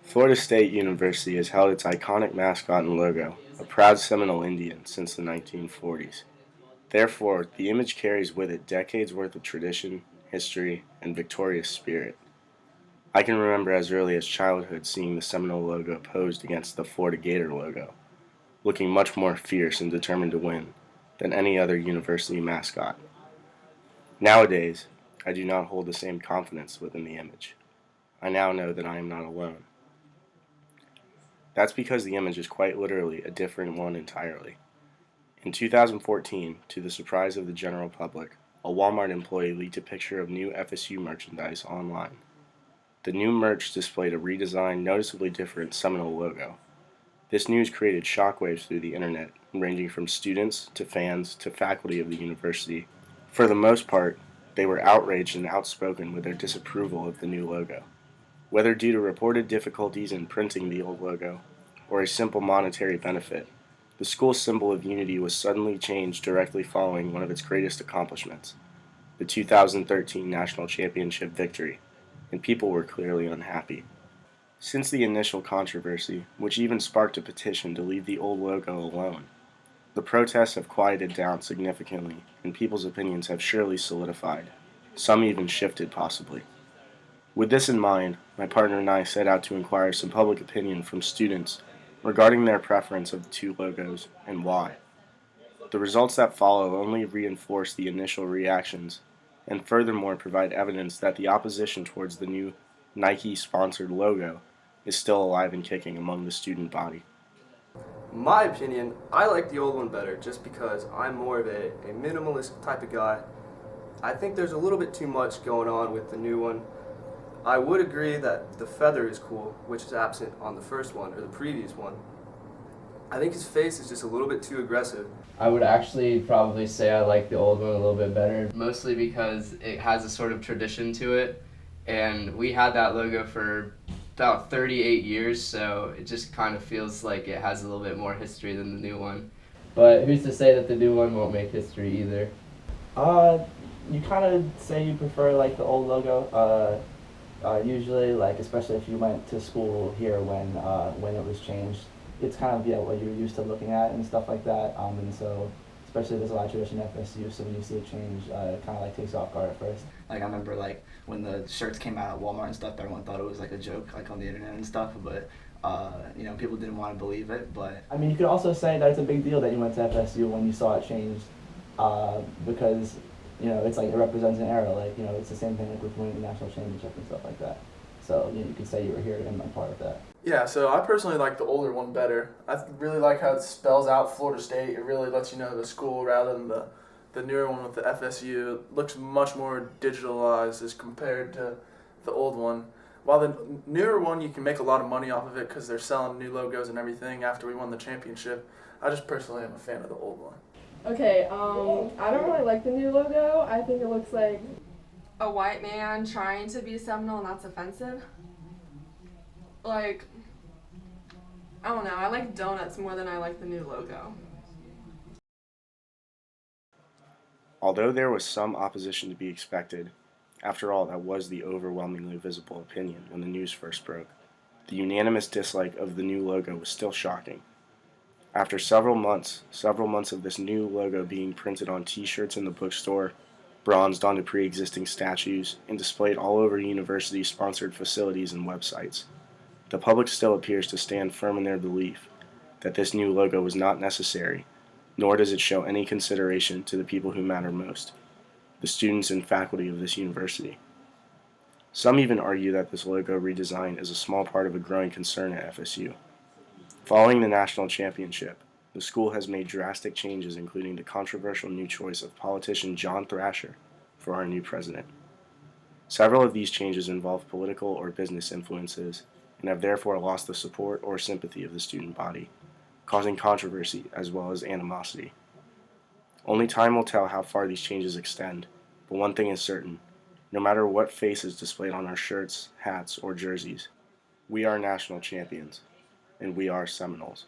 Florida State University has held its iconic mascot and logo, a proud Seminole Indian, since the 1940s. Therefore, the image carries with it decades worth of tradition, history, and victorious spirit. I can remember as early as childhood seeing the Seminole logo posed against the Florida Gator logo, looking much more fierce and determined to win than any other university mascot. Nowadays, I do not hold the same confidence within the image. I now know that I am not alone. That's because the image is quite literally a different one entirely. In 2014, to the surprise of the general public, a Walmart employee leaked a picture of new FSU merchandise online. The new merch displayed a redesigned, noticeably different Seminole logo. This news created shockwaves through the internet, ranging from students to fans to faculty of the university. For the most part, they were outraged and outspoken with their disapproval of the new logo. Whether due to reported difficulties in printing the old logo or a simple monetary benefit, the school's symbol of unity was suddenly changed directly following one of its greatest accomplishments, the 2013 National Championship victory, and people were clearly unhappy. Since the initial controversy, which even sparked a petition to leave the old logo alone, the protests have quieted down significantly, and people's opinions have surely solidified. Some even shifted, possibly. With this in mind, my partner and I set out to inquire some public opinion from students regarding their preference of the two logos and why. The results that follow only reinforce the initial reactions and furthermore provide evidence that the opposition towards the new Nike-sponsored logo is still alive and kicking among the student body. My opinion, I like the old one better just because I'm more of a minimalist type of guy. I think there's a little bit too much going on with the new one. I would agree that the feather is cool, which is absent on the first one or the previous one. I think his face is just a little bit too aggressive. I would actually probably say I like the old one a little bit better, mostly because it has a sort of tradition to it, and we had that logo for about 38 years, so it just kind of feels like it has a little bit more history than the new one. But who's to say that the new one won't make history either? Uh, you kind of say you prefer like the old logo. Usually, like especially if you went to school here when it was changed, it's kind of what you're used to looking at and stuff like that. And so, especially there's a lot of tradition at FSU, so when you see it change, it kind of like takes you off guard at first. Like I remember like when the shirts came out at Walmart and stuff, everyone thought it was like a joke, like on the internet and stuff. But people didn't want to believe it. But I mean, you could also say that it's a big deal that you went to FSU when you saw it changed, because it's like it represents an era. Like it's the same thing like with winning the national championship and stuff like that. So you could say you were here and a part of that. Yeah, so I personally like the older one better. I really like how it spells out Florida State. It really lets you know the school rather than the newer one with the FSU. It looks much more digitalized as compared to the old one. While the newer one, you can make a lot of money off of it because they're selling new logos and everything after we won the championship. I just personally am a fan of the old one. Okay, I don't really like the new logo. I think it looks like a white man trying to be Seminole, and that's offensive. Like, I don't know, I like donuts more than I like the new logo. Although there was some opposition to be expected, after all, that was the overwhelmingly visible opinion when the news first broke, the unanimous dislike of the new logo was still shocking. After several months of this new logo being printed on t-shirts in the bookstore, bronzed onto pre-existing statues, and displayed all over university-sponsored facilities and websites, the public still appears to stand firm in their belief that this new logo was not necessary, nor does it show any consideration to the people who matter most, the students and faculty of this university. Some even argue that this logo redesign is a small part of a growing concern at FSU. Following the national championship, the school has made drastic changes, including the controversial new choice of politician John Thrasher for our new president. Several of these changes involve political or business influences and have therefore lost the support or sympathy of the student body, causing controversy as well as animosity. Only time will tell how far these changes extend, but one thing is certain: no matter what face is displayed on our shirts, hats, or jerseys, we are national champions, and we are Seminoles.